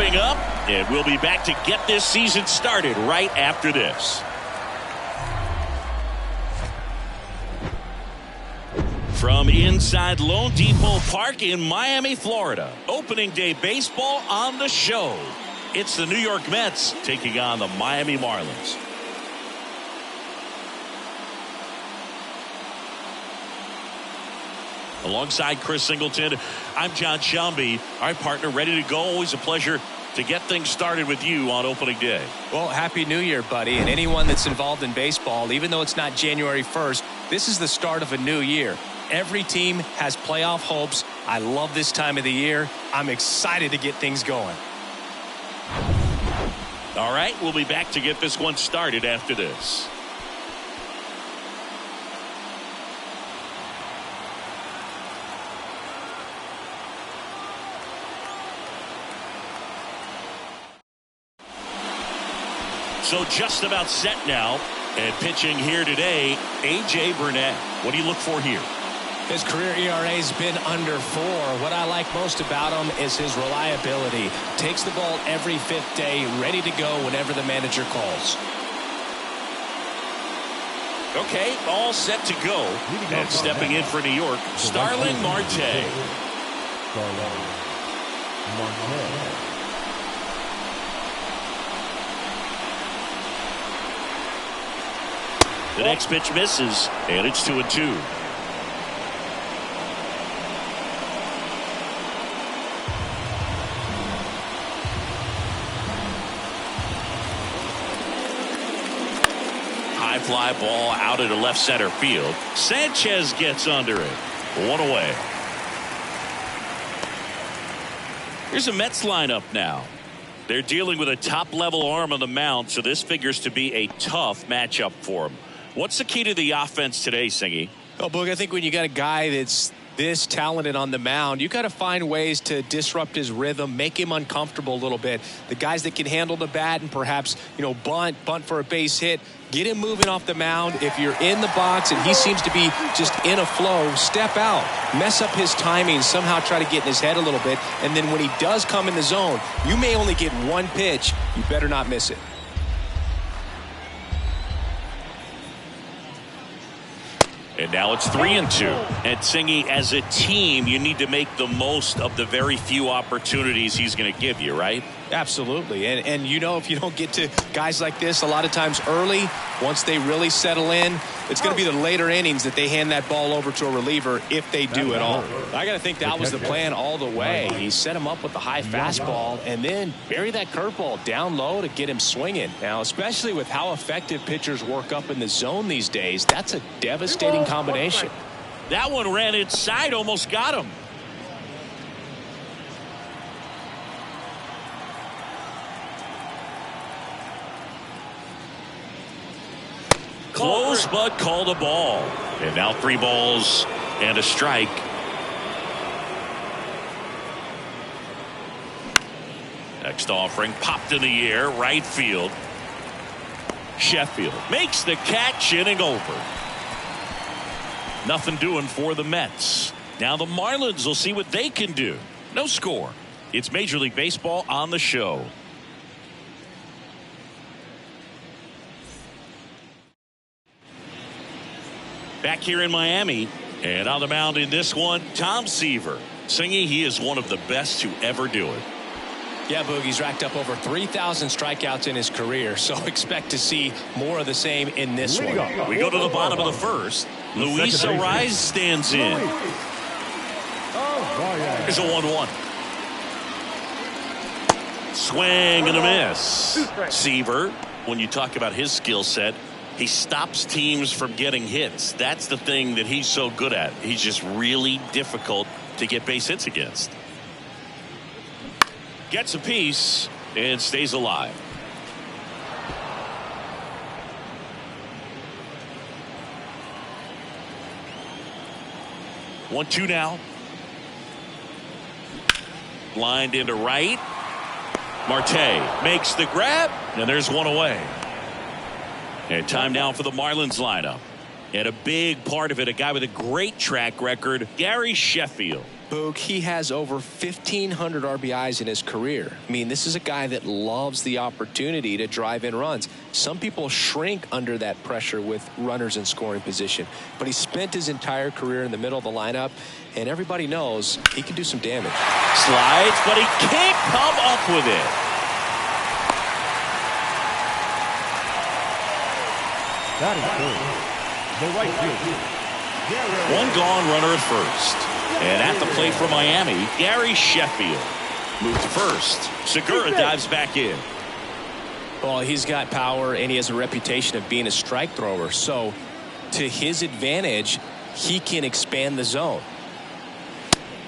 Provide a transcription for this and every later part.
warming up, and we'll be back to get this season started right after this. From inside Lone Depot Park in Miami, Florida, opening day baseball on the show. It's the New York Mets taking on the Miami Marlins. Alongside Chris Singleton, I'm John Shelby. Our partner ready to go. Always a pleasure to get things started with you on opening day. Well, happy New Year, buddy. And anyone that's involved in baseball, even though it's not January 1st, this is the start of a new year. Every team has playoff hopes. I love this time of the year. I'm excited to get things going. All right, we'll be back to get this one started after this. So just about set now, and pitching here today, A.J. Burnett. What do you look for here? His career ERA's been under 4. What I like most about him is his reliability. Takes the ball every fifth day, ready to go whenever the manager calls. Okay, all set to go. And stepping in for New York, Starling Marte. The next pitch misses, and it's 2-2. High fly ball out into left center field. Sanchez gets under it. 1 away. Here's a Mets lineup now. They're dealing with a top-level arm on the mound, so this figures to be a tough matchup for them. What's the key to the offense today, Singy? Oh, Boog, I think when you got a guy that's this talented on the mound, you got to find ways to disrupt his rhythm, make him uncomfortable a little bit. The guys that can handle the bat and perhaps, bunt for a base hit, get him moving off the mound. If you're in the box and he seems to be just in a flow, step out, mess up his timing, somehow try to get in his head a little bit. And then when he does come in the zone, you may only get one pitch. You better not miss it. And now it's 3-2. And Singy, as a team, you need to make the most of the very few opportunities he's going to give you, right? Absolutely. And if you don't get to guys like this a lot of times early, once they really settle in, it's going to be the later innings that they hand that ball over to a reliever if they do at all. I got to think that was the plan all the way. He set him up with the high fastball and then bury that curveball down low to get him swinging. Now, especially with how effective pitchers work up in the zone these days, that's a devastating combination. That one ran inside, almost got him. Close, but called a ball. And now 3 balls and a strike. Next offering popped in the air, right field. Sheffield makes the catch, inning over. Nothing doing for the Mets. Now the Marlins will see what they can do. No score. It's Major League Baseball on the show. Back here in Miami, and on the mound in this one, Tom Seaver. Singy, he is one of the best to ever do it. Yeah, Boogie's racked up over 3,000 strikeouts in his career, so expect to see more of the same in this one. We go to the bottom of the first. Luis Ariz stands in. Here's a 1-1. Swing and a miss. Seaver, when you talk about his skill set, he stops teams from getting hits. That's the thing that he's so good at. He's just really difficult to get base hits against. Gets a piece and stays alive. One, two now. Lined into right. Marte makes the grab, and there's one away. And time now for the Marlins lineup. And a big part of it, a guy with a great track record, Gary Sheffield. Boog, he has over 1,500 RBIs in his career. I mean, this is a guy that loves the opportunity to drive in runs. Some people shrink under that pressure with runners in scoring position, but he spent his entire career in the middle of the lineup, and everybody knows he can do some damage. Slides, but he can't come up with it. That is good. The right field. One gone, runner at first. And at the plate for Miami, Gary Sheffield moved to first. Segura dives back in. Well, he's got power, and he has a reputation of being a strike thrower. So, to his advantage, he can expand the zone.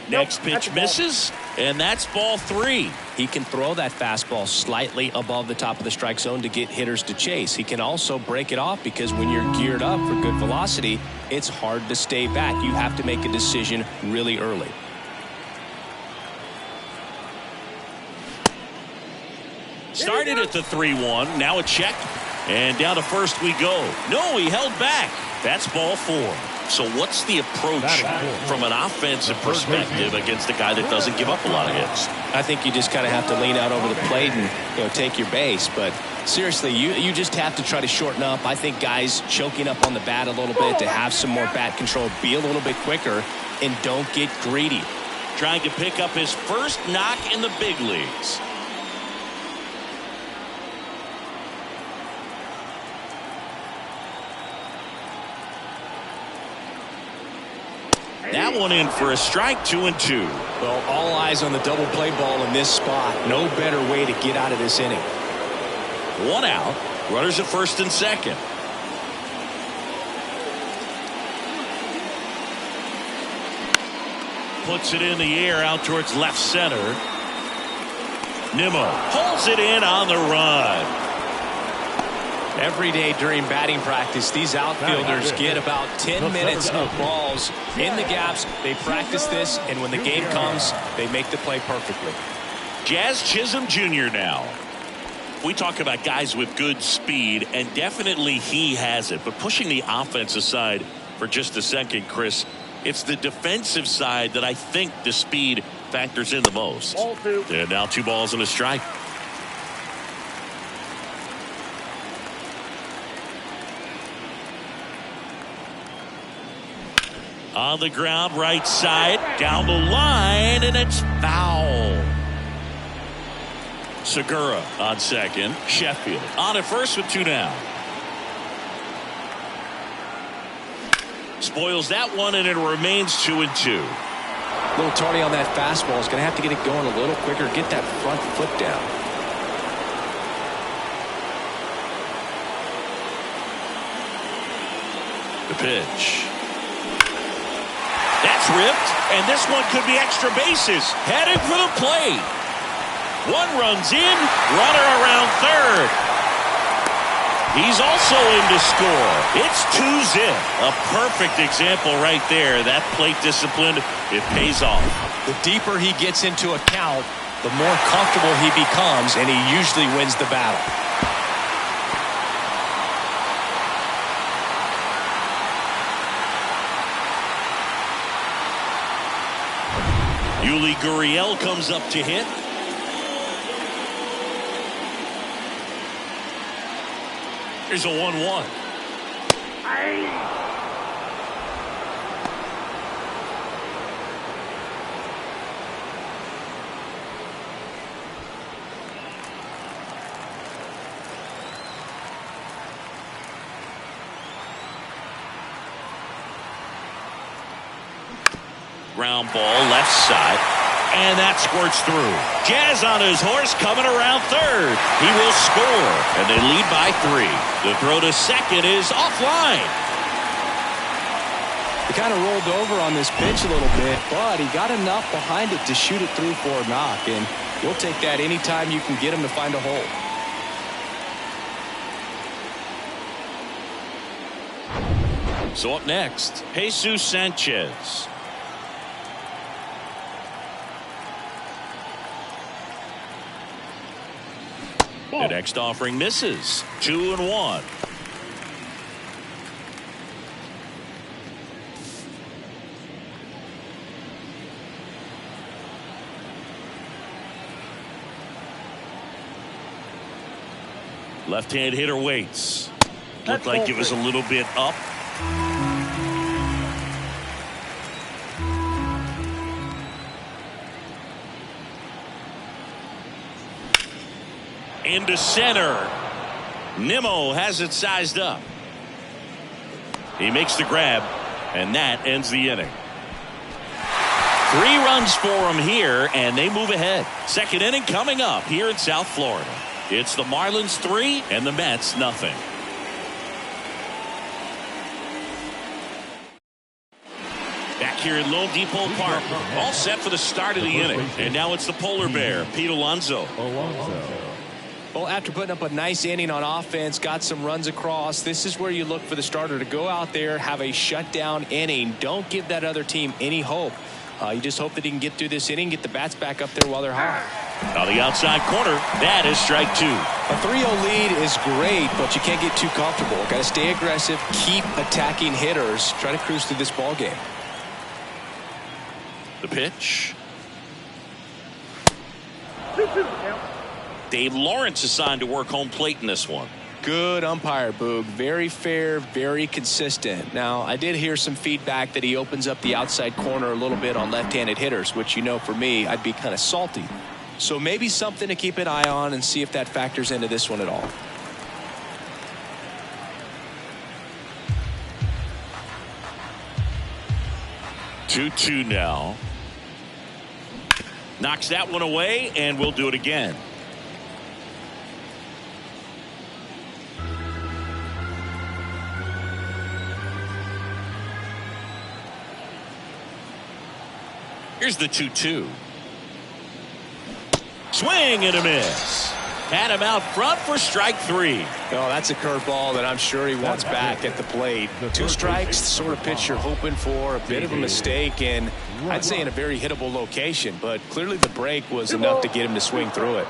Next pitch misses, and that's ball 3. He can throw that fastball slightly above the top of the strike zone to get hitters to chase. He can also break it off because when you're geared up for good velocity, it's hard to stay back. You have to make a decision really early. Started at the 3-1. Now a check. And down to first we go. No, he held back. That's ball 4. So what's the approach from an offensive perspective against a guy that doesn't give up a lot of hits? I think you just kind of have to lean out over the plate and take your base. But seriously, you just have to try to shorten up. I think guys choking up on the bat a little bit to have some more bat control, be a little bit quicker, and don't get greedy. Trying to pick up his first knock in the big leagues. That one in for a strike, 2-2. Well, all eyes on the double play ball in this spot. No better way to get out of this inning. 1 out. Runners at first and second. Puts it in the air out towards left center. Nimmo pulls it in on the run. Every day during batting practice, these outfielders get about 10 minutes of balls in the gaps. They practice this, and when the game comes, they make the play perfectly. Jazz Chisholm Jr. now. We talk about guys with good speed, and definitely he has it. But pushing the offense aside for just a second, Chris, it's the defensive side that I think the speed factors in the most. And now 2 balls and a strike. On the ground, right side, down the line, and it's foul. Segura on second. Sheffield on at first with 2 down. Spoils that one, and it remains 2-2. A little tardy on that fastball. He's going to have to get it going a little quicker. Get that front foot down. The pitch. That's ripped, and this one could be extra bases. Headed for the plate. 1 runs in, runner around third. He's also in to score. It's 2-zip. A perfect example right there. That plate discipline, it pays off. The deeper he gets into a count, the more comfortable he becomes, and he usually wins the battle. Yuli Gurriel comes up to hit. Here's a 1-1. Ground ball left side, and that squirts through. Jazz on his horse coming around third. He will score, and they lead by 3. The throw to second is offline. He kind of rolled over on this pitch a little bit, but he got enough behind it to shoot it through for a knock, and you'll take that anytime you can get him to find a hole. So up next, Jesus Sanchez. The next offering misses. 2-1. Left-hand hitter waits. Looked like it was a little bit up. Into center. Nimmo has it sized up. He makes the grab, and that ends the inning. 3 runs for him here, and they move ahead. Second inning coming up here in South Florida. It's the Marlins 3 and the Mets nothing. Back here in Lone Depot Park, all set for the start of the inning. And now it's the polar bear, Pete Alonso. Well, after putting up a nice inning on offense, got some runs across, this is where you look for the starter to go out there, have a shutdown inning. Don't give that other team any hope. You just hope that he can get through this inning, get the bats back up there while they're hot. On the outside corner, that is strike 2. A 3-0 lead is great, but you can't get too comfortable. Got to stay aggressive, keep attacking hitters, try to cruise through this ball game. The pitch. Dave Lawrence assigned to work home plate in this one. Good umpire, Boog. Very fair, very consistent. Now, I did hear some feedback that he opens up the outside corner a little bit on left-handed hitters, which, you know, for me, I'd be kind of salty. So maybe something to keep an eye on and see if that factors into this one at all. Two now. Knocks that one away, and we'll do it again. Here's the 2-2. Swing and a miss. Had him out front for strike 3. Oh, that's a curveball that I'm sure he wants back at the plate. 2 strikes, the sort of pitch you're hoping for. A bit of a mistake, and I'd say in a very hittable location. But clearly the break was enough to get him to swing through it.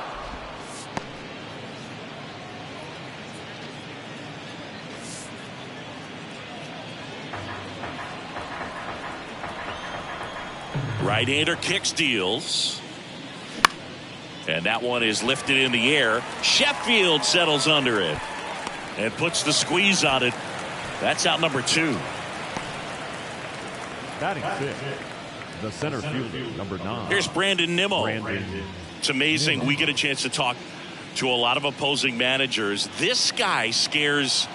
Right-hander kicks, deals. And that one is lifted in the air. Sheffield settles under it and puts the squeeze on it. That's out number 2. Batting 6, the center fielder, number 9. Here's Brandon Nimmo. It's amazing. We get a chance to talk to a lot of opposing managers. This guy scares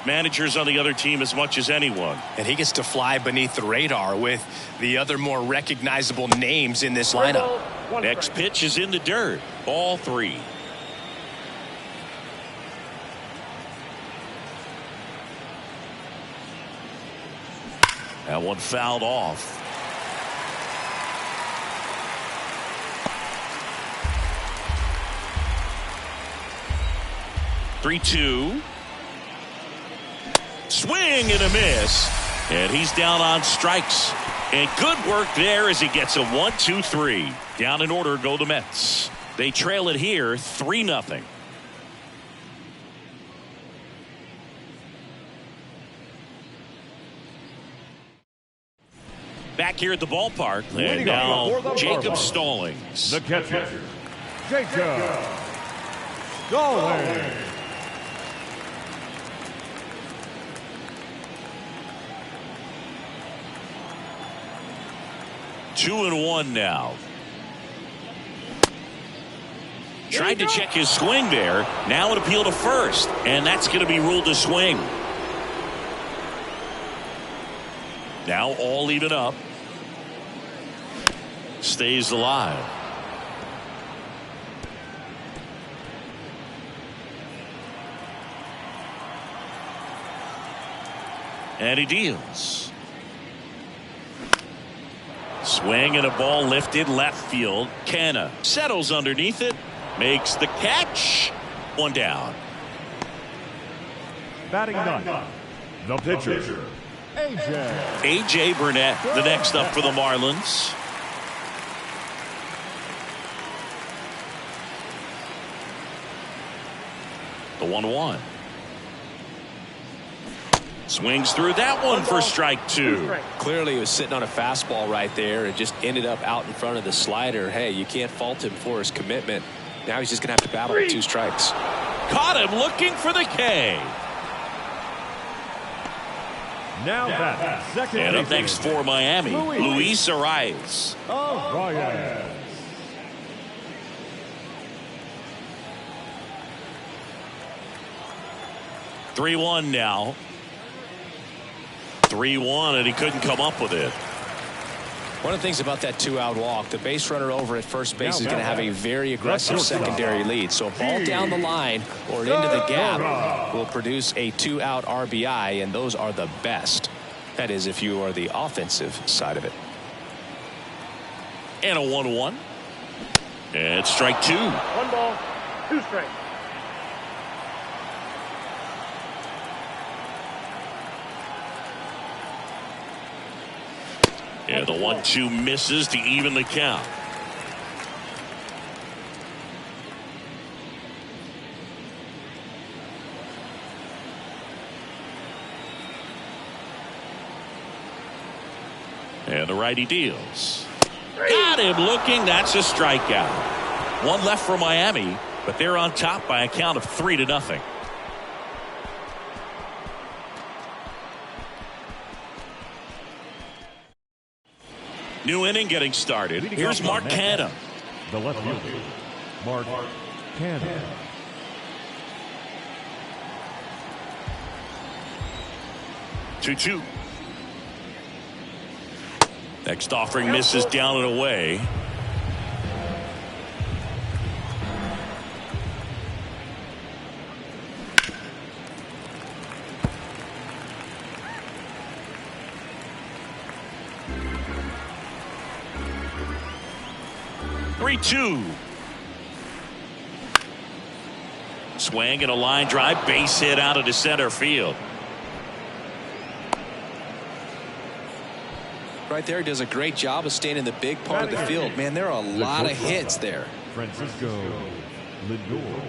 managers on the other team as much as anyone. And he gets to fly beneath the radar with the other more recognizable names in this lineup. Next pitch is in the dirt. Ball 3. That one fouled off. Three-two. Swing and a miss. And he's down on strikes. And good work there as he gets a 1-2-3. Down in order go the Mets. They trail it here 3-0. Back here at the ballpark. And now Jacob Stallings. The catcher, Jacob Stallings. Two and one now. Tried to check his swing there. Now an appeal to first. And that's going to be ruled a swing. Now all even up. Stays alive. And he deals. Swing and a ball lifted left field. Canna settles underneath it. Makes the catch. One down. Batting 9. The pitcher, A.J. Burnett, the next up for the Marlins. The 1-1. Swings through that one for strike 2. Clearly he was sitting on a fastball right there and just ended up out in front of the slider. Hey, you can't fault him for his commitment. Now he's just going to have to battle with 2 strikes. Caught him looking for the K. Now that second. And up next for Miami, Luis Arias. Arias. 3-1 now. 3-1, and he couldn't come up with it. One of the things about that 2-out walk, the base runner over at first base is going to have a very aggressive secondary lead. So a ball down the line or into the gap will produce a 2-out RBI, and those are the best. That is, if you are the offensive side of it. And a 1-1. And strike 2. 1 ball, 2 strikes. And the 1-2 misses to even the count. And the righty deals. Got him looking. That's a strikeout. 1 left for Miami, but they're on top by a count of 3-0. New inning getting started. Here's Mark Canha. The left fielder, Mark Canha. Two. Next offering misses down and away. Two. Swing and a line drive, base hit out into center field. Right there, he does a great job of staying in the big part of the field. Man, there are a lot of hits there. Francisco Lindor.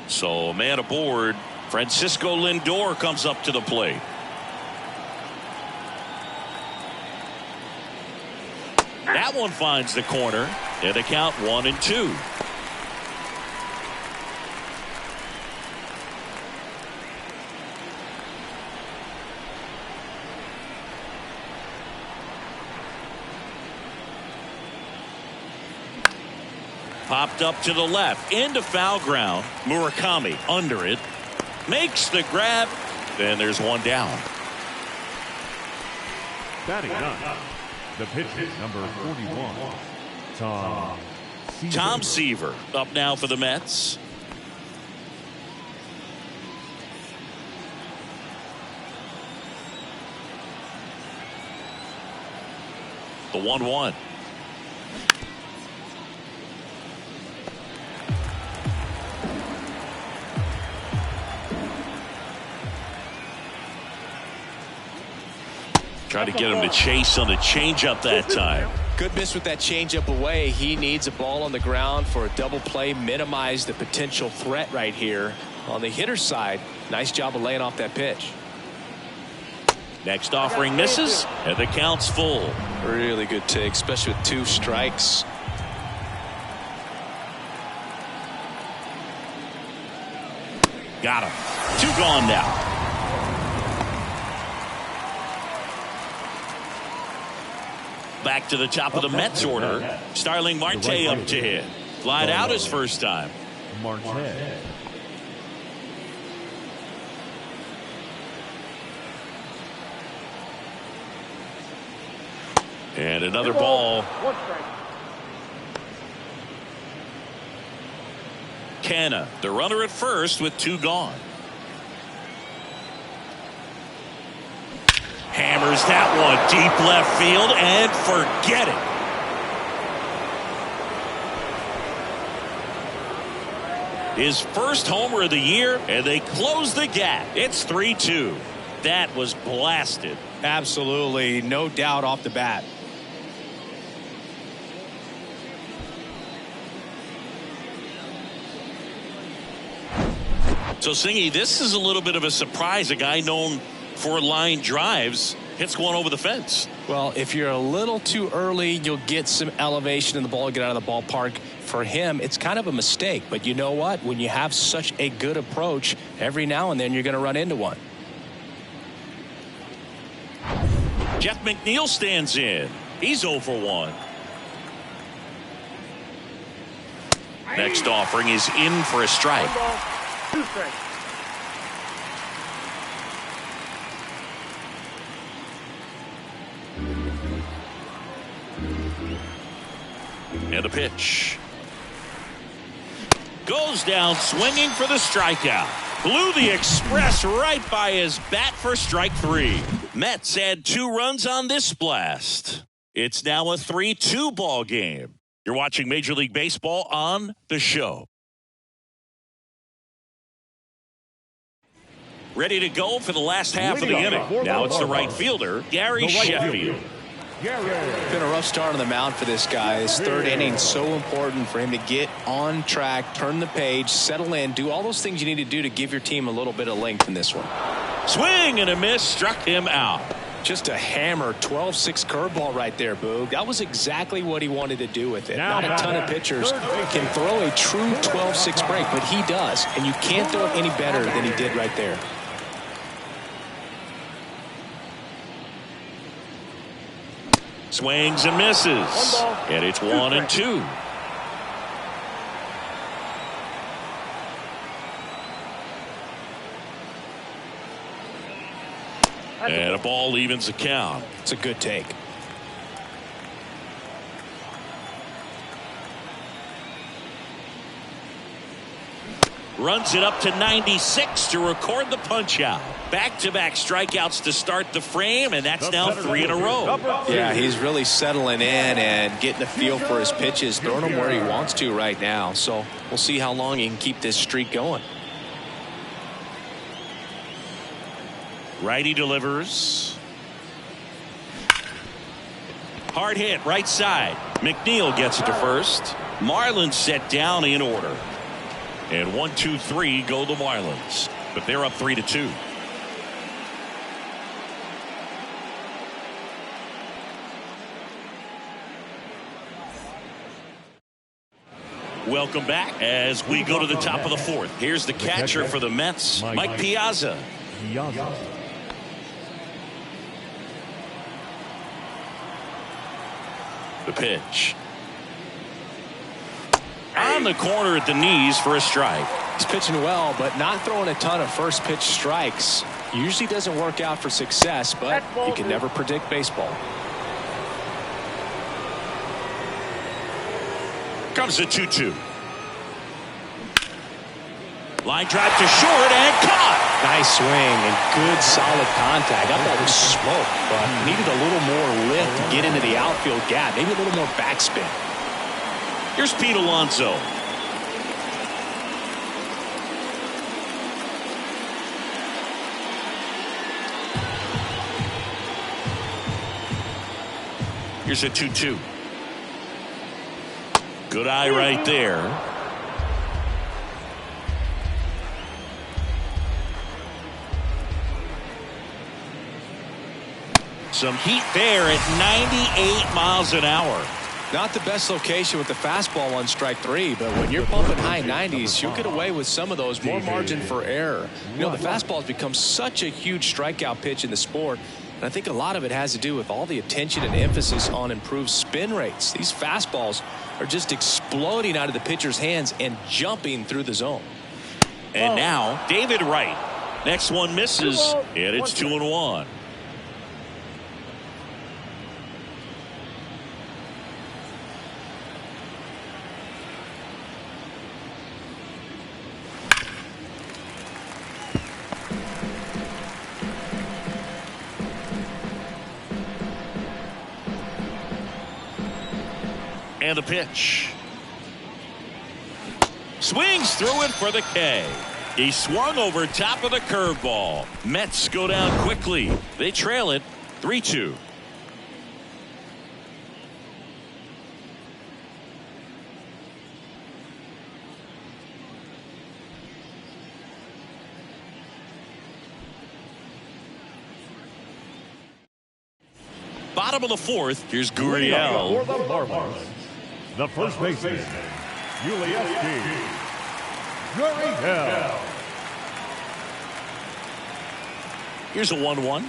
So, man aboard. Francisco Lindor comes up to the plate. That one finds the corner, and the count 1-2. Popped up to the left, into foul ground. Murakami under it, makes the grab. Then there's one down. Batting ninth. The pitcher, number 41, Tom Seaver up now for the Mets. The 1-1. Try to get him to chase on the changeup that time. Good miss with that changeup away. He needs a ball on the ground for a double play, minimize the potential threat right here. On the hitter's side, nice job of laying off that pitch. Next offering misses, and the count's full. Really good take, especially with 2 strikes. Got him. 2 gone now. Back to the top of the Mets order. Starling Marte up to hit. Flied out his first time. Marte. And another ball. 1 strike. Canha, the runner at first with 2 gone. Hammers that one deep left field and forget it. His first homer of the year, and they close the gap. It's 3-2. That was blasted. Absolutely, no doubt off the bat. So, Singy, this is a little bit of a surprise. A guy known for line drives hits one over the fence. Well, if you're a little too early, you'll get some elevation in the ball, get out of the ballpark. For him, it's kind of a mistake. But you know what? When you have such a good approach, every now and then you're going to run into one. Jeff McNeil stands in. He's 0 for 1. Next offering is in for a strike. 1 ball, 2 strikes. And a pitch. Goes down swinging for the strikeout. Blew the express right by his bat for strike 3. Mets add 2 runs on this blast. It's now a 3-2 ball game. You're watching Major League Baseball on The Show. Ready to go for the last half of the inning. Now it's the right fielder, Gary Sheffield. It's been a rough start on the mound for this guy. His third inning, so important for him to get on track, turn the page, settle in, do all those things you need to do to give your team a little bit of length in this one. Swing and a miss, struck him out. Just a hammer 12-6 curveball right there, Boog. That was exactly what he wanted to do with it. Not a ton of pitchers can throw a true 12-6 break, but he does, and you can't throw it any better than he did right there. Swings and misses. And it's 1 and 2. And a ball evens the count. It's a good take. Runs it up to 96 to record the punch out. Back-to-back strikeouts to start the frame, and that's now 3 in a row. Yeah, he's really settling in and getting a feel for his pitches, throwing them where he wants to right now. So we'll see how long he can keep this streak going. Righty delivers. Hard hit, right side. McNeil gets it to first. Marlins set down in order. And 1, 2, 3 go the Marlins. But they're up 3-2. Welcome back as we go to the top of the 4th. Here's the catcher for the Mets, Mike Piazza. The pitch. On the corner at the knees for a strike. He's pitching well, but not throwing a ton of first pitch strikes. Usually doesn't work out for success, but you can never predict baseball. Comes the 2-2. Line drive to short and caught. Nice swing and good solid contact. I thought it was smoke, but needed a little more lift to get into the outfield gap. Maybe a little more backspin. Here's Pete Alonso. Here's a 2-2. Good eye right there. Some heat there at 98 miles an hour. Not the best location with the fastball on strike 3, but when you're pumping high 90s, you'll get away with some of those. More margin for error. You know, the fastball has become such a huge strikeout pitch in the sport, and I think a lot of it has to do with all the attention and emphasis on improved spin rates. These fastballs are just exploding out of the pitcher's hands and jumping through the zone. And now, David Wright. Next one misses, and it's 2-1. And a pitch. Swings through it for the K. He swung over top of the curveball. Mets go down quickly. They trail it 3-2. Bottom of the fourth. Here's For Gurriel. the Marlins, the first baseman, Gurriel. Here's a 1-1.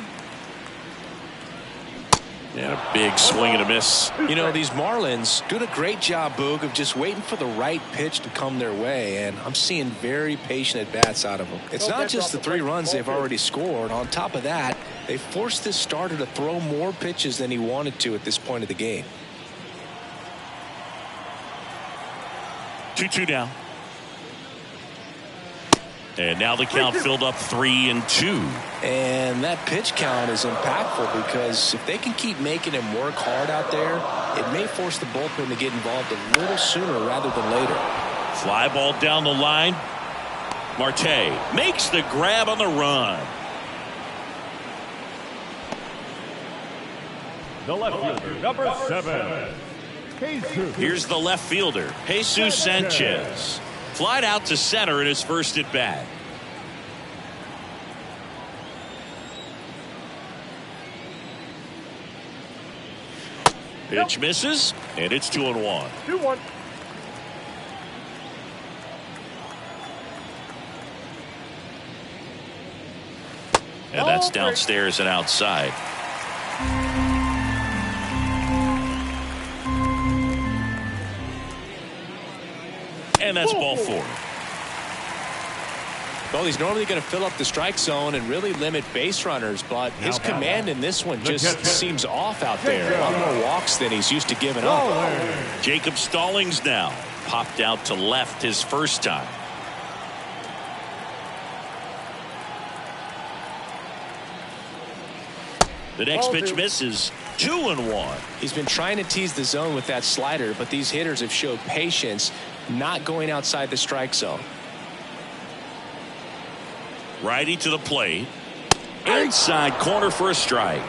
And a big swing and a miss. You know, these Marlins doing a great job, Boog, of just waiting for the right pitch to come their way, and I'm seeing very patient at-bats out of them. It's not just the 3 runs they've already scored. On top of that, they forced this starter to throw more pitches than he wanted to at this point of the game. 2-2 now. And now the count filled up 3-2. And that pitch count is impactful because if they can keep making him work hard out there, it may force the bullpen to get involved a little sooner rather than later. Fly ball down the line. Marte makes the grab on the run. The left fielder, number 7. Jesus. Here's the left fielder, Jesus Sanchez. Flied out to center in his first at bat. Pitch misses, and it's 2-1. 2-1. And that's downstairs and outside. And that's ball 4. Well, he's normally going to fill up the strike zone and really limit base runners, but his command in this one just seems off out there. A lot more walks than he's used to giving up. Jacob Stallings now popped out to left his first time. The next pitch misses. 2-1. He's been trying to tease the zone with that slider, but these hitters have showed patience, not going outside the strike zone. Righty to the plate. Inside corner for a strike.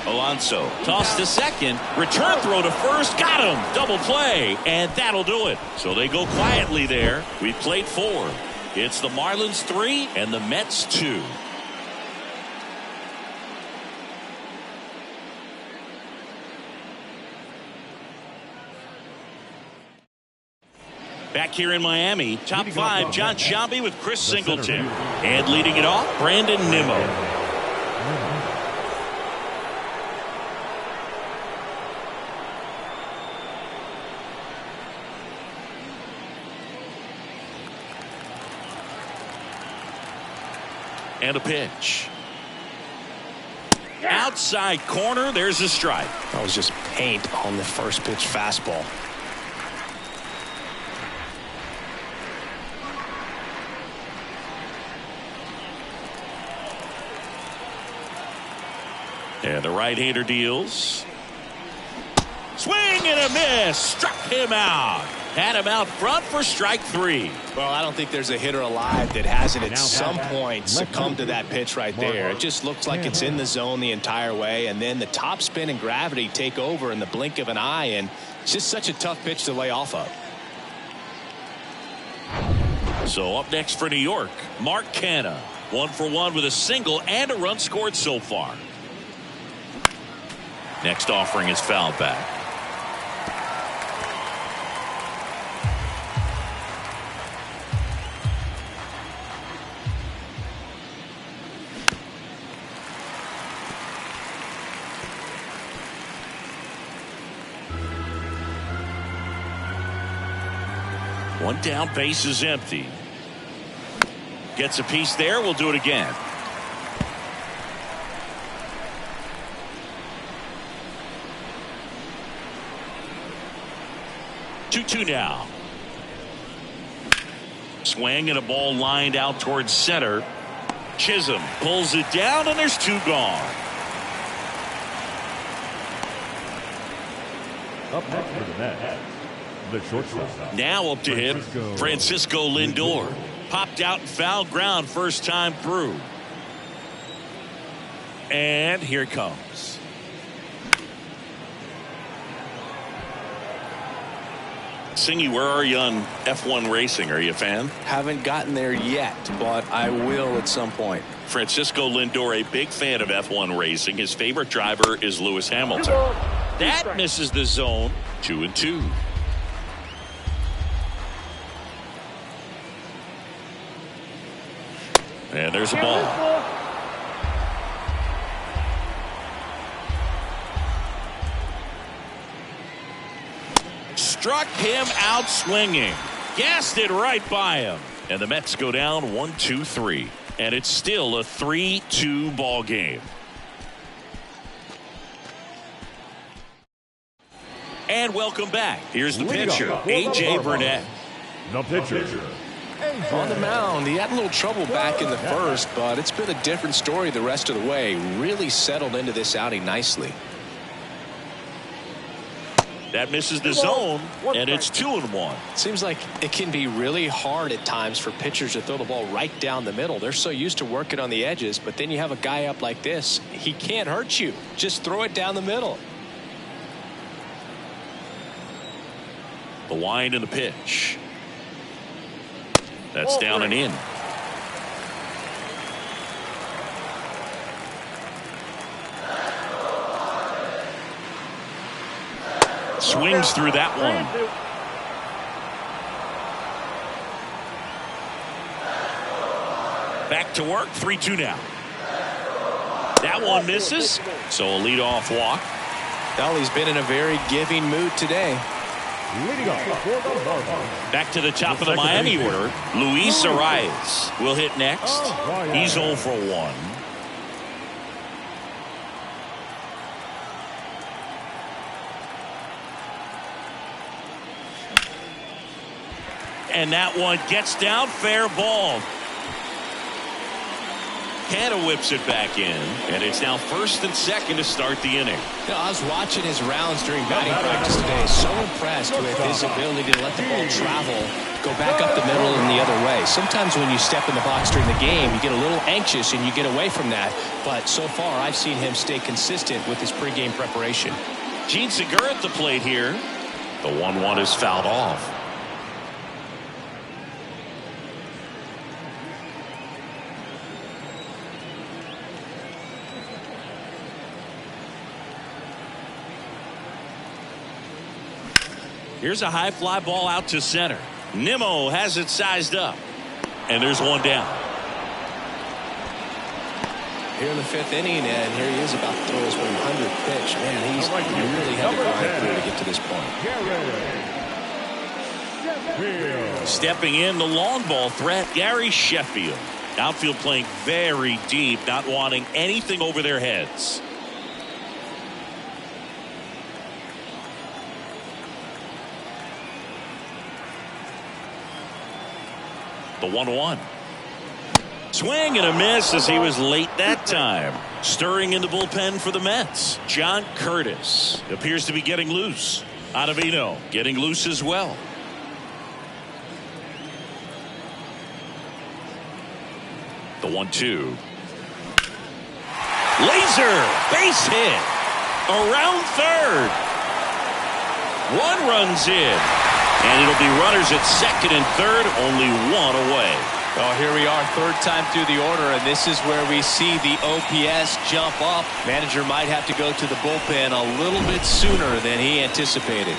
Alonso tossed to second. Return throw to first. Got him. Double play. And that'll do it. So they go quietly there. We played 4. It's the Marlins 3 and the Mets 2. Back here in Miami, top 5, John Sciambi with Chris Singleton. And leading it off, Brandon Nimmo. And a pitch. Outside corner, there's a strike. That was just paint on the first pitch fastball. And the right-hander deals. Swing and a miss. Struck him out. Had him out front for strike 3. Well, I don't think there's a hitter alive that hasn't at some point succumbed to that pitch right there. It just looks like it's in the zone the entire way, and then the top spin and gravity take over in the blink of an eye, and it's just such a tough pitch to lay off of. So up next for New York, Mark Canha. 1 for 1 with a single and a run scored so far. Next offering is fouled back. One down, base is empty. Gets a piece there. We'll do it again. Two now. Swing and a ball lined out towards center. Chisholm pulls it down, and there's 2 gone. Up next for the Mets, the shortstop. Now up to him, Francisco Lindor. Popped out and foul ground first time through. And here it comes. Singy, where are you on F1 racing? Are you a fan? Haven't gotten there yet, but I will at some point. Francisco Lindor, a big fan of F1 racing. His favorite driver is Lewis Hamilton. That misses the zone. 2-2. And there's a ball. Struck him out swinging. Gassed it right by him. And the Mets go down 1-2-3. And it's still a 3-2 ball game. And welcome back. Here's the pitcher, A.J. Burnett. The pitcher. On the mound, he had a little trouble back in the first, but it's been a different story the rest of the way. Really settled into this outing nicely. That misses the zone, and it's 2-1. Seems like it can be really hard at times for pitchers to throw the ball right down the middle. They're so used to working on the edges, but then you have a guy up like this. He can't hurt you. Just throw it down the middle. The wind and the pitch. That's down and in. Swings through that one. Back to work. 3-2 now. That one misses. So a leadoff walk. Well, he's been in a very giving mood today. Leading off for the Marlins. Back to the top of the Miami order. Luis Arias will hit next. He's 0 for 1. And that one gets down, fair ball. Canada whips it back in, and it's now first and second to start the inning. You know, I was watching his rounds during batting practice today. So impressed with his ability to let the ball travel, go back up the middle and the other way. Sometimes when you step in the box during the game, you get a little anxious and you get away from that. But so far, I've seen him stay consistent with his pregame preparation. Gene Segura at the plate here. The 1-1 is fouled off. Here's a high fly ball out to center. Nimmo has it sized up. And there's one down. Here in the 5th inning, and here he is about to throw his 100th pitch. Man, he's really had to grind through to get to this point. Stepping in, the long ball threat, Gary Sheffield. Outfield playing very deep, not wanting anything over their heads. The 1-1. Swing and a miss as he was late that time. Stirring in the bullpen for the Mets. John Curtis appears to be getting loose. Ottavino getting loose as well. The 1-2. Laser base hit around third. One runs in. And it'll be runners at second and third, only one away. Well, here we are, third time through the order, and this is where we see the OPS jump up. Manager might have to go to the bullpen a little bit sooner than he anticipated.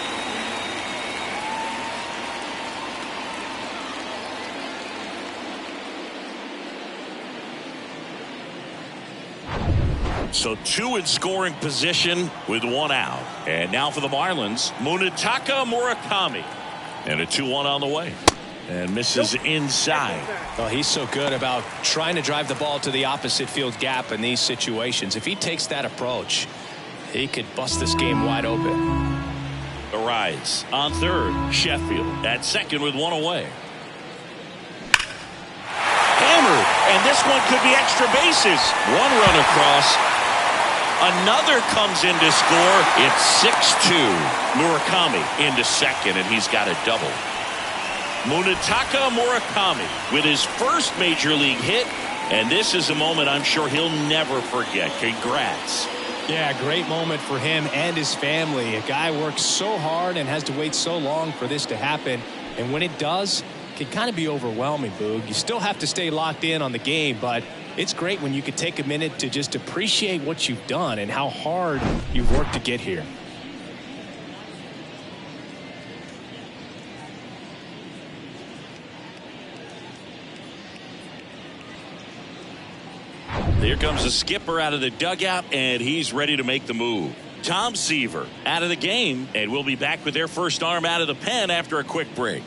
So 2 in scoring position with 1 out. And now for the Marlins, Munetaka Murakami. And a 2-1 on the way. And misses inside. Well, he's so good about trying to drive the ball to the opposite field gap in these situations. If he takes that approach, he could bust this game wide open. The rise on third. Sheffield at second with 1 away. Hammered. And this one could be extra bases. 1 run across. Another comes in to score. It's 6-2. Murakami into second, and he's got a double. Munetaka Murakami with his first major league hit, and this is a moment I'm sure he'll never forget. Congrats. Yeah, great moment for him and his family. A guy works so hard and has to wait so long for this to happen. And when it does, it can kind of be overwhelming, Boog. You still have to stay locked in on the game, but it's great when you can take a minute to just appreciate what you've done and how hard you've worked to get here. Here comes the skipper out of the dugout, and he's ready to make the move. Tom Seaver out of the game, and we'll be back with their first arm out of the pen after a quick break.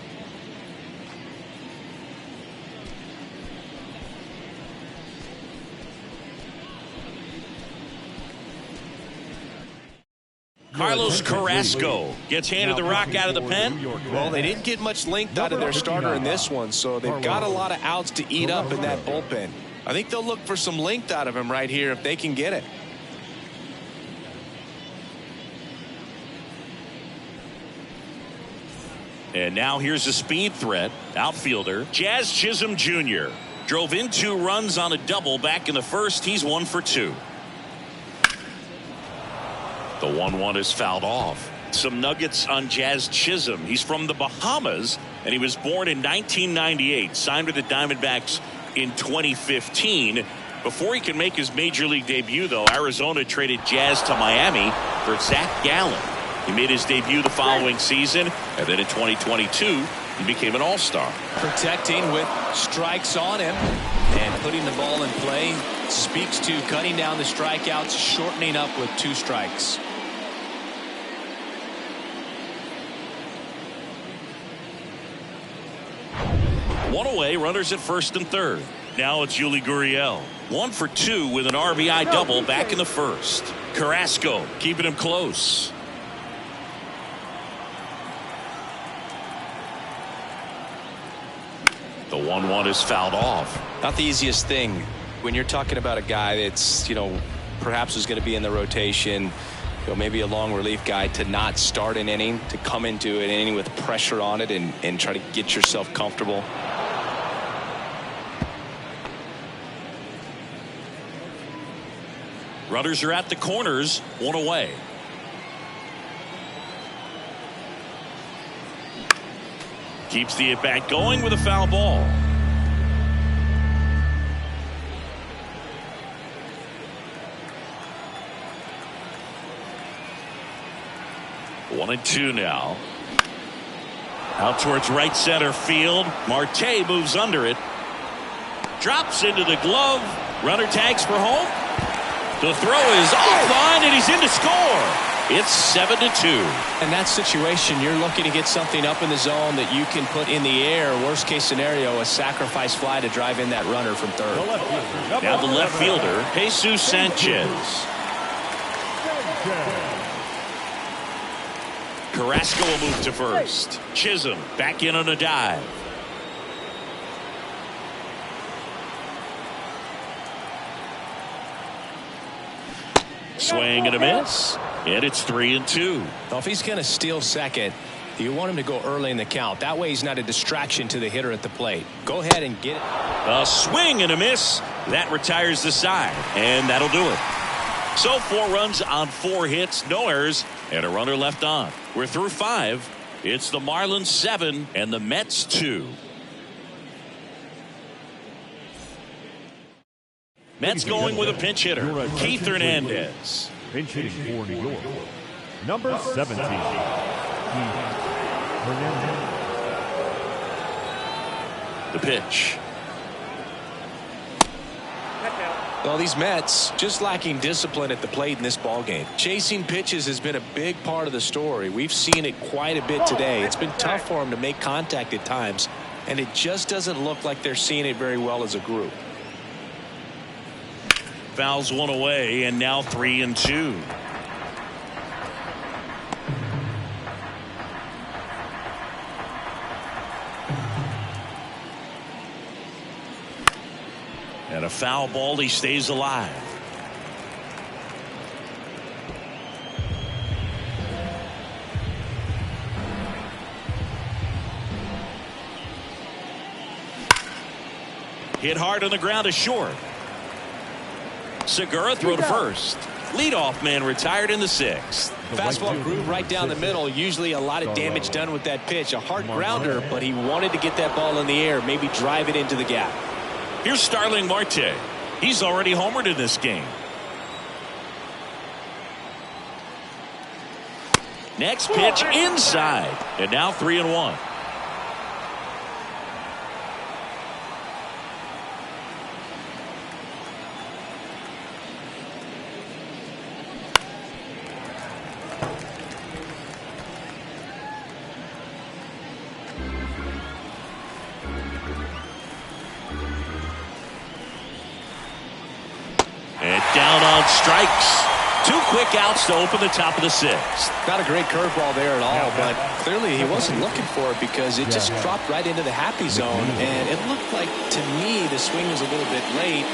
Carlos Carrasco gets handed the rock out of the pen. Well, they didn't get much length out of their starter in this one, so they've got a lot of outs to eat up in that bullpen. I think they'll look for some length out of him right here if they can get it. And now here's a speed threat. Outfielder Jazz Chisholm Jr. drove in 2 runs on a double back in the first. He's 1 for 2. The 1-1 is fouled off. Some nuggets on Jazz Chisholm. He's from the Bahamas, and he was born in 1998. Signed with the Diamondbacks in 2015. Before he could make his major league debut, though, Arizona traded Jazz to Miami for Zach Gallen. He made his debut the following season, and then in 2022 he became an all-star. Protecting with strikes on him and putting the ball in play speaks to cutting down the strikeouts, shortening up with 2 strikes. One away, runners at first and third. Now it's Yuli Gurriel. 1 for 2 with an RBI double back in the first. Carrasco keeping him close. The 1-1 is fouled off. Not the easiest thing when you're talking about a guy that's, perhaps is going to be in the rotation, maybe a long relief guy, to not start an inning, to come into an inning with pressure on it and try to get yourself comfortable. Runners are at the corners, 1 away. Keeps the at-bat going with a foul ball. One and 2 now. Out towards right center field. Marte moves under it. Drops into the glove. Runner tags for home. The throw is offline, and he's in to score. It's 7-2. In that situation, you're looking to get something up in the zone that you can put in the air. Worst case scenario, a sacrifice fly to drive in that runner from third. Now the left fielder, Jesus Sanchez. Carrasco will move to first. Chisholm back in on a dive. Swing and a miss. And it's 3-2. Well, if he's going to steal second, you want him to go early in the count. That way he's not a distraction to the hitter at the plate. Go ahead and get it. A swing and a miss. That retires the side. And that'll do it. So 4 runs on 4 hits, no errors, and a runner left on. We're through 5. It's the Marlins 7 and the Mets 2. Mets going with a pinch hitter, Keith Hernandez. Pinch hitting for New York, number 17, Keith Hernandez. The pitch. Well, these Mets just lacking discipline at the plate in this ballgame. Chasing pitches has been a big part of the story. We've seen it quite a bit today. It's been tough for them to make contact at times, and it just doesn't look like they're seeing it very well as a group. Fouls 1 away, and now 3-2. And a foul ball, he stays alive. Hit hard on the ground is short. Segura throw to first. Leadoff man retired in the 6th. Fastball groove right down the middle. Usually a lot of damage done with that pitch. A hard grounder, but he wanted to get that ball in the air, maybe drive it into the gap. Here's Starling Marte. He's already homered in this game. Next pitch inside, and now 3-1. And down on strikes. 2 quick outs to open the top of the 6th. Not a great curveball there at all, but clearly he wasn't looking for it because it just dropped right into the happy zone, and it looked like, to me, the swing was a little bit late.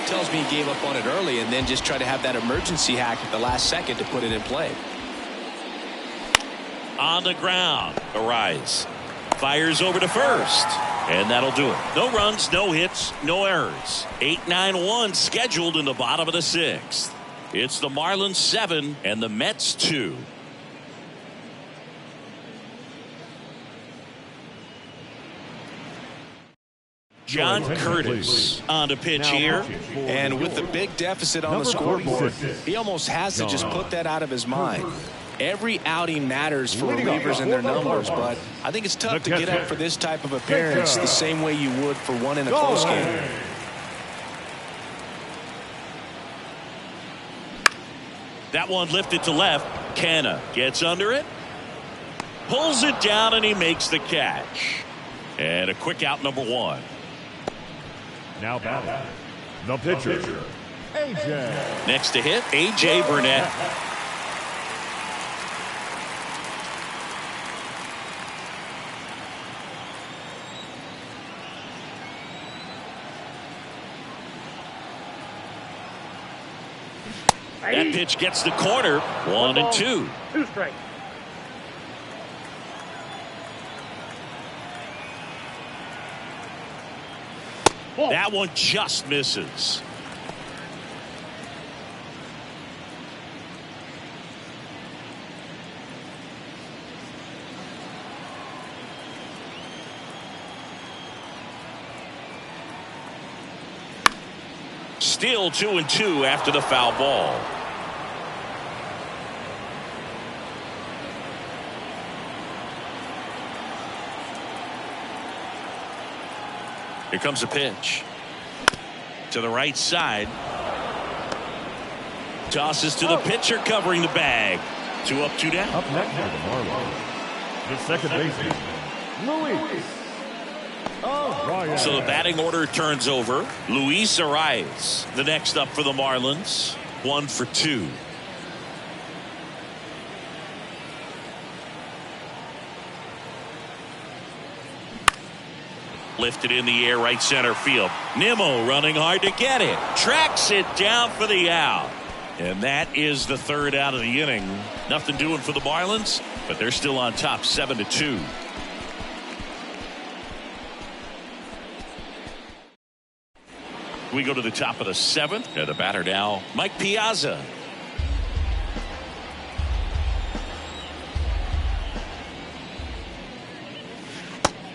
Tells me he gave up on it early and then just tried to have that emergency hack at the last second to put it in play. On the ground, Arise fires over to first, and that'll do it. No runs, no hits, no errors. 8-9-1 scheduled in the bottom of the 6th. It's the Marlins 7 and the Mets 2. John Curtis on to pitch here. And with the big deficit on the scoreboard, he almost has to just put that out of his mind. Every outing matters for relievers and their numbers, but I think it's tough to get up for this type of appearance the same way you would for one in a close game. That one lifted to left. Canna gets under it, pulls it down, and he makes the catch. And a quick out, number 1. Now batting, the pitcher, A.J. Next to hit, A.J. Burnett. That pitch gets the corner. 1-2. 2 strikes. That one just misses. Still 2-2 after the foul ball. Here comes a pitch to the right side. Tosses to the pitcher covering the bag. 2 up, 2 down. Up next for the Marlins, the second baseman, Luis. So the batting order turns over. Luis Arias, the next up for the Marlins. 1 for 2. Lifted in the air, right center field. Nimmo running hard to get it. Tracks it down for the out. And that is the 3rd out of the inning. Nothing doing for the Marlins, but they're still on top, 7-2. We go to the top of the 7th. And the batter now, Mike Piazza.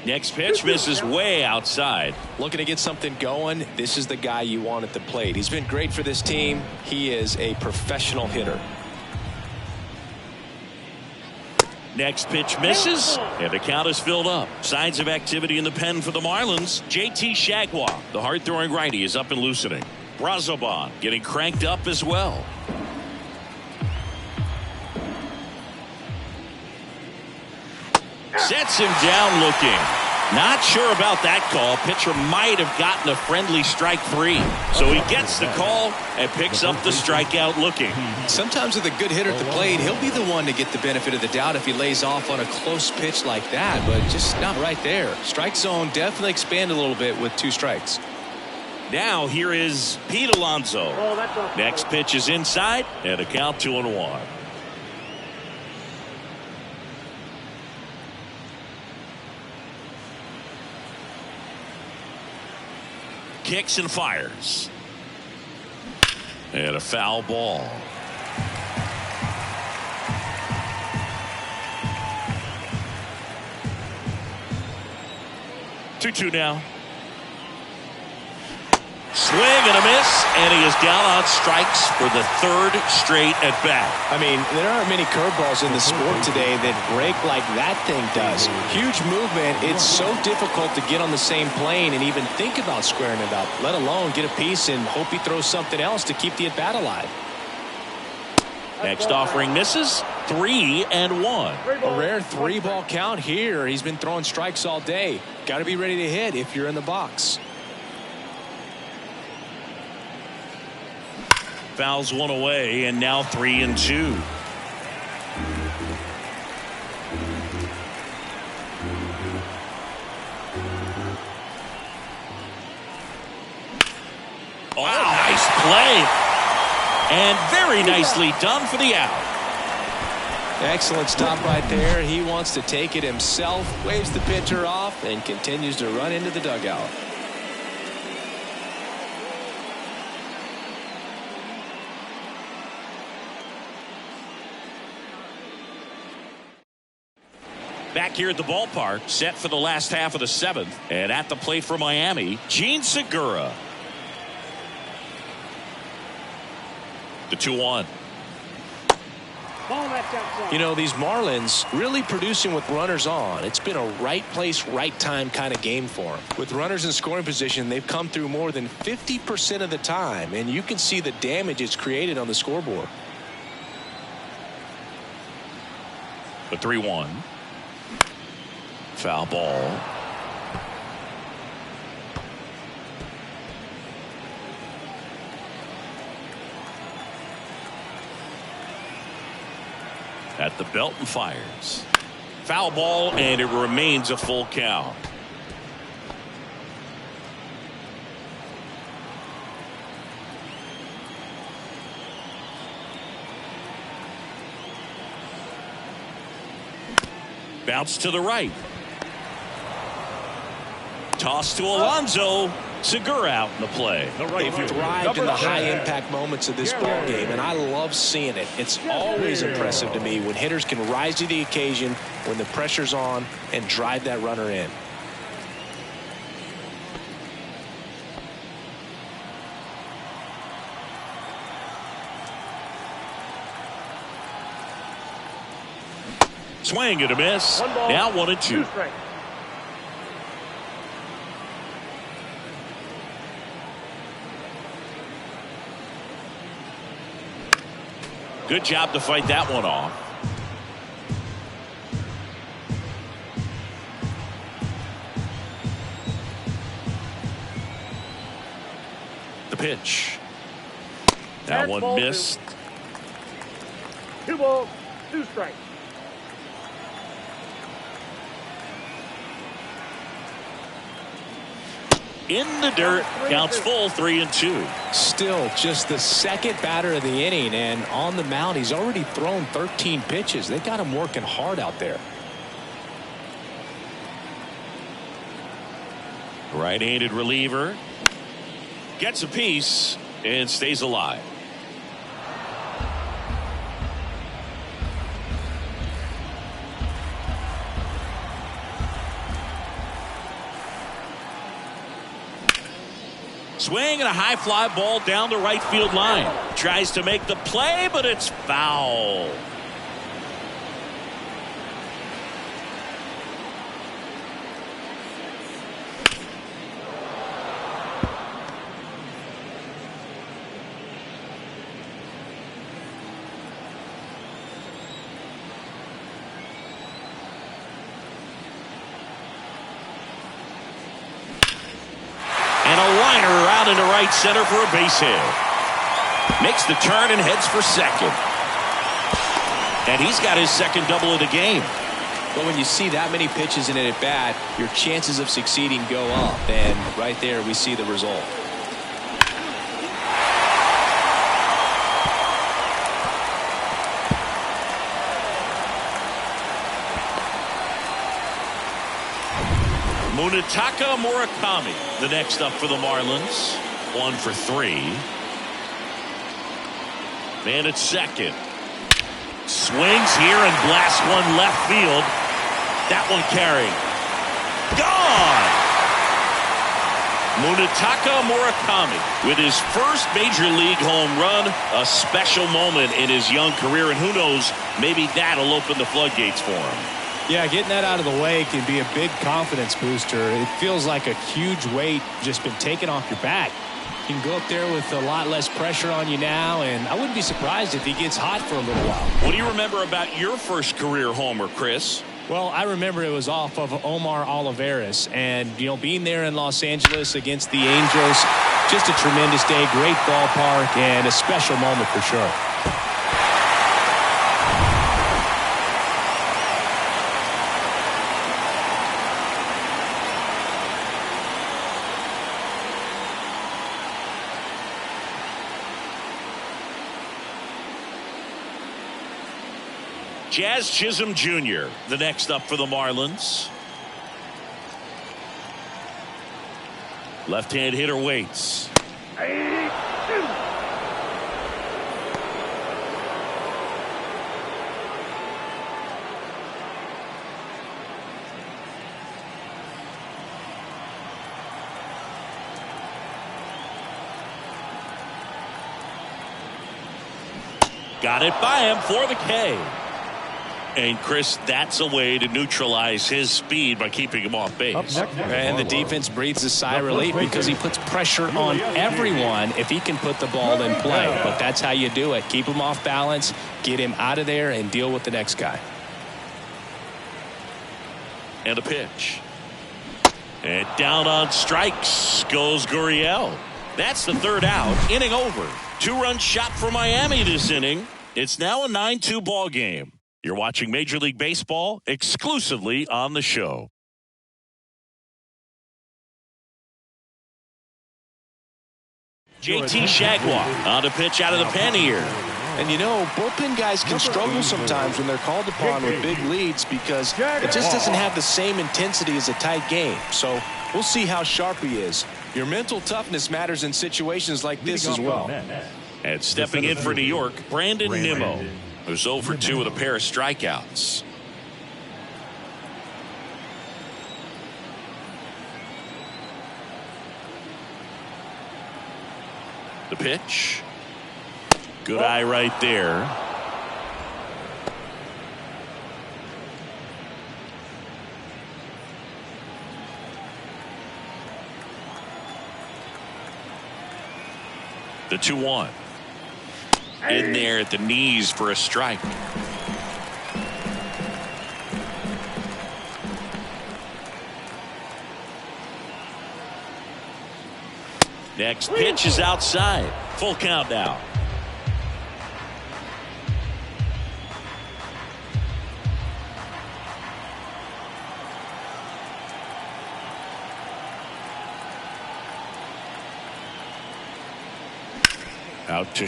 Next pitch misses way outside. Looking to get something going. This is the guy you want at the plate. He's been great for this team. He is a professional hitter. Next pitch misses, and the count is filled up. Signs of activity in the pen for the Marlins. JT Shagwa, the hard-throwing righty, is up and loosening. Brazoban getting cranked up as well. Sets him down looking. Not sure about that call. Pitcher might have gotten a friendly strike 3. So he gets the call and picks up the strikeout looking. Sometimes with a good hitter at the plate, he'll be the one to get the benefit of the doubt if he lays off on a close pitch like that, but just not right there. Strike zone definitely expand a little bit with 2 strikes. Now here is Pete Alonso. Next pitch is inside, and a count 2-1. Kicks and fires. And a foul ball. 2-2 now. Swing and a miss, and he is down on strikes for the third straight at bat. I mean, there aren't many curveballs in the sport today that break like that thing does. Huge movement. It's so difficult to get on the same plane and even think about squaring it up, let alone get a piece and hope he throws something else to keep the at-bat alive. Next offering misses. 3-1. A rare 3-ball count here. He's been throwing strikes all day. Got to be ready to hit if you're in the box. Fouls one away, and now 3-2. Oh, nice play. And very nicely done for the out. Excellent stop right there. He wants to take it himself, waves the pitcher off, and continues to run into the dugout. Back here at the ballpark, set for the last half of the seventh. And at the plate for Miami, Gene Segura. The 2-1. You know, these Marlins really producing with runners on. It's been a right place, right time kind of game for them. With runners in scoring position, they've come through more than 50% of the time, and you can see the damage it's created on the scoreboard. The 3-1. Foul ball. At the belt and fires. Foul ball, and it remains a full count. Bounce to the right. Toss to Alonso. Segura out in the play. They've thrived in the high-impact moments of this ball game, and I love seeing it. It's always impressive to me when hitters can rise to the occasion when the pressure's on and drive that runner in. Swing and a miss. Now 1-2. Good job to fight that one off. The pitch. That one missed. 2 balls, 2 strikes. In the dirt, counts full, 3-2. Still just the second batter of the inning, and on the mound he's already thrown 13 pitches. They got him working hard out there. Right-handed reliever gets a piece and stays alive. Swing and a high fly ball down the right field line. Tries to make the play, but it's foul. And a liner out into right center for a base hit. Makes the turn and heads for second. And he's got his second double of the game. But when you see that many pitches in it at bat, your chances of succeeding go up. And right there we see the result. Munetaka Murakami, the next up for the Marlins. 1 for 3. Man at second. Swings here and blasts one left field. That one carrying. Gone! Munetaka Murakami with his first major league home run, a special moment in his young career, and who knows, maybe that'll open the floodgates for him. Yeah, getting that out of the way can be a big confidence booster. It feels like a huge weight just been taken off your back. You can go up there with a lot less pressure on you now, and I wouldn't be surprised if he gets hot for a little while. What do you remember about your first career homer, Chris? Well, I remember it was off of Omar Olivares, and being there in Los Angeles against the Angels, just a tremendous day, great ballpark, and a special moment for sure. Jazz Chisholm Jr., the next up for the Marlins. Left-hand hitter waits. Got it by him for the K. And Chris, that's a way to neutralize his speed by keeping him off base. And the defense breathes a sigh of relief because he puts pressure on everyone if he can put the ball in play. But that's how you do it. Keep him off balance, get him out of there, and deal with the next guy. And a pitch. And down on strikes goes Gurriel. That's the third out. Inning over. 2-run shot for Miami this inning. It's now a 9-2 ball game. You're watching Major League Baseball exclusively on the show. JT Shagwar on a pitch out of the pen here. And bullpen guys can struggle sometimes when they're called upon with big leads because it just doesn't have the same intensity as a tight game. So we'll see how sharp he is. Your mental toughness matters in situations like this as well. And stepping in for New York, Brandon Nimmo, who's 0 for 2 with a pair of strikeouts. The pitch. Good eye right there. The 2-1. In there at the knees for a strike. Next pitch is outside. Full count now. Out to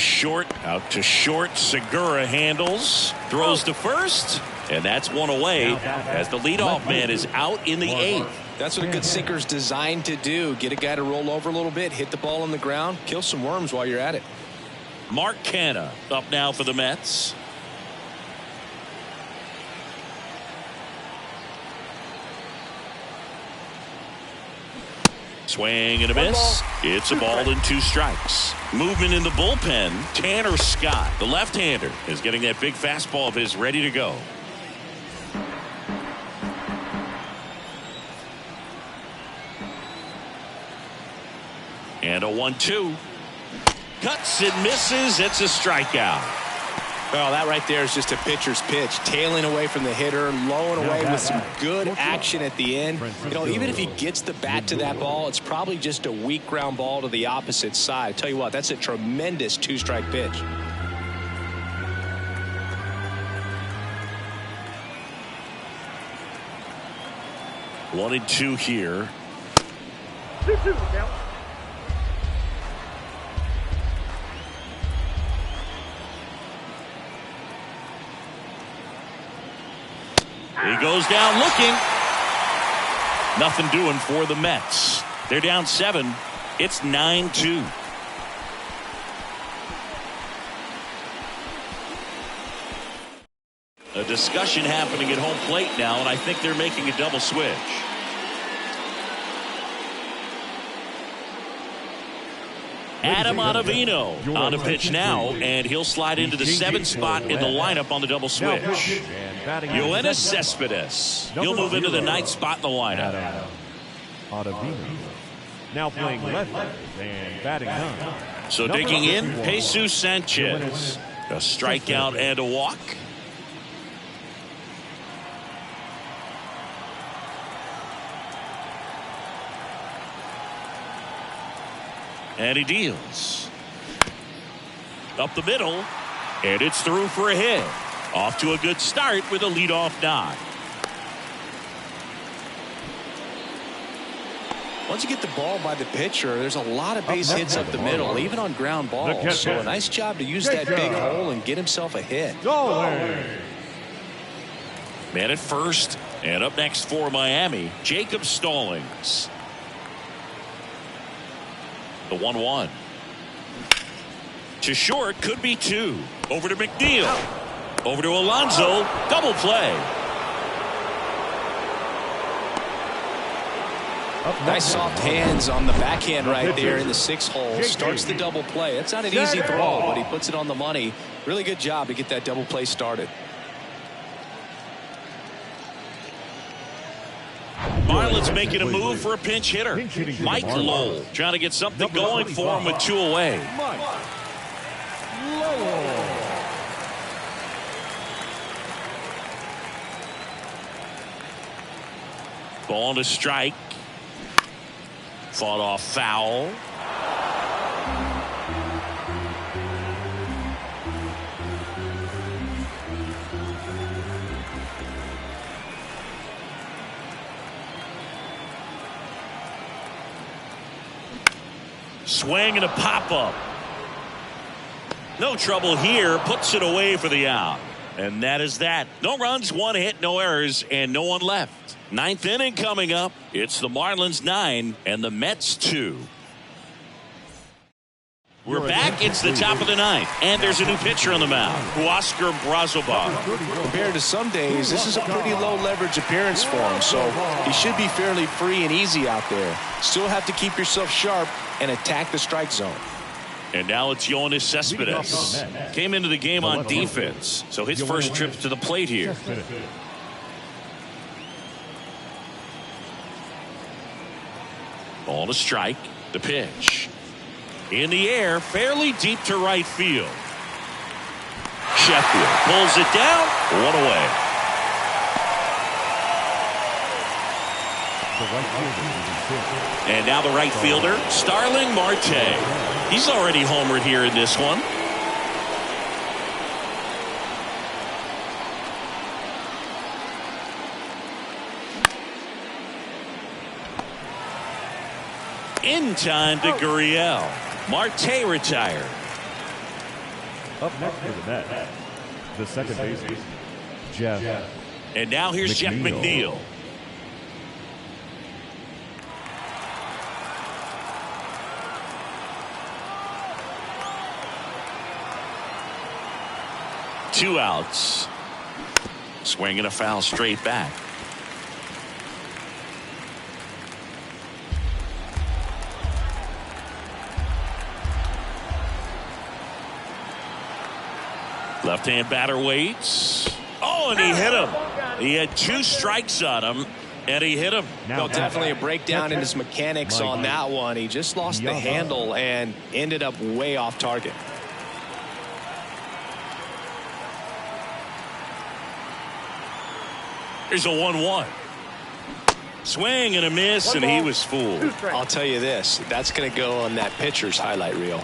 short, Segura handles, throws to first, and that's one away as the leadoff man is out in the 8th. That's what a good sinker's designed to do. Get a guy to roll over a little bit, hit the ball on the ground, kill some worms while you're at it. Mark Canha up now for the Mets. Swing and a miss. It's a ball and 2 strikes. Movement in the bullpen. Tanner Scott, the left-hander, is getting that big fastball of his ready to go. And a 1-2. Cuts and misses. It's a strikeout. Well, that right there is just a pitcher's pitch. Tailing away from the hitter, lowing away with some good action at the end. Even if he gets the bat to that ball, it's probably just a weak ground ball to the opposite side. I tell you what, that's a tremendous 2-strike pitch. One and 2 here. 2-2 count. He goes down looking. Nothing doing for the Mets. They're down 7. It's 9-2. A discussion happening at home plate now, and I think they're making a double switch. Adam Ottavino on a pitch now, and he'll slide into the 7th spot in the lineup on the double switch. Yoenis Cespedes, he'll move into the 9th spot in the lineup. Ottavino. Now playing left and batting 9. So digging in, Jesus Sanchez. A strikeout and a walk. And he deals. Up the middle. And it's through for a hit. Off to a good start with a leadoff knock. Once you get the ball by the pitcher, there's a lot of base hits up the middle, even on ground balls. So a nice job to use that big hole and get himself a hit. Man at first, and up next for Miami, Jacob Stallings. The 1-1. To short, could be 2. Over to McNeil. Over to Alonso. Double play. Nice soft hands on the backhand right there in the 6th hole. Starts the double play. That's not an easy throw, but he puts it on the money. Really good job to get that double play started. Marlins making a move for a pinch hitter. Mike Lowell trying to get something going for him with 2 away. Ball to strike. Fought off foul. Swing and a pop-up. No trouble here. Puts it away for the out. And that is that. No runs, 1 hit, no errors, and no one left. 9th inning coming up. It's the Marlins 9 and the Mets 2. We're back. It's the top of the 9th, and there's a new pitcher on the mound, Huascar Brazoban. Compared to some days, this is a pretty low leverage appearance for him, so he should be fairly free and easy out there. Still have to keep yourself sharp and attack the strike zone. And now it's Yoenis Cespedes. Came into the game on defense, so his first trip to the plate here. Ball to strike. The pitch. In the air, fairly deep to right field. Sheffield pulls it down. 1 away. And now the right fielder, Starling Marte. He's already homered here in this one. In time to Gurriel. Marte retired. Up next for the Mets, the second baseman, Jeff. And now here's Jeff McNeil. Two outs. Swing and a foul straight back. Left-hand batter waits. Oh, and he hit him. He had 2 strikes on him, and he hit him. No, definitely a breakdown in his mechanics on that one. He just lost the handle and ended up way off target. Here's a 1-1. Swing and a miss, and he was fooled. I'll tell you this, that's going to go on that pitcher's highlight reel.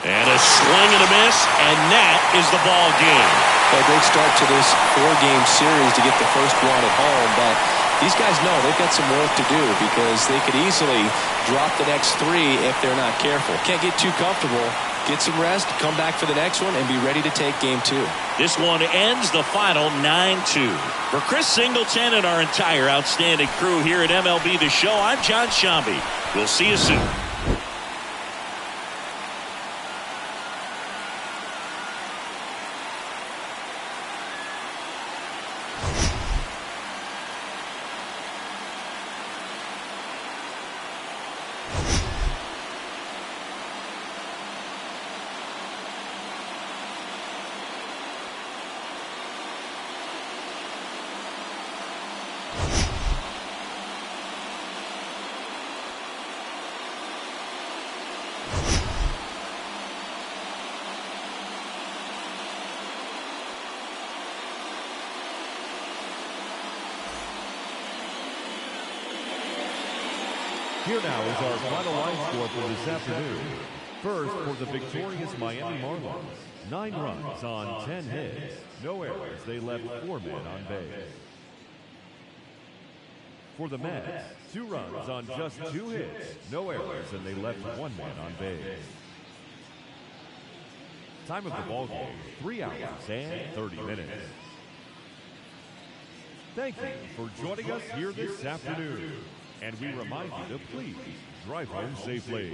And a swing and a miss, and that is the ball game. A great start to this 4-game series to get the first one at home, but these guys know they've got some work to do because they could easily drop the next 3 if they're not careful. Can't get too comfortable. Get some rest, come back for the next one, and be ready to take game 2. This one ends the final 9-2. For Chris Singleton and our entire outstanding crew here at MLB The Show, I'm John Shambi. We'll see you soon. Here now is our final line score for this afternoon. First, for the victorious Miami Marlins, 9 runs on 10 hits. No errors. They left 4 men on base. For the Mets, 2 runs on just 2 hits. No errors, and they left 1 man on base. Time of the ball game, 3 hours and 30 minutes. Thank you for joining us here this afternoon. And we remind you to please drive home safely.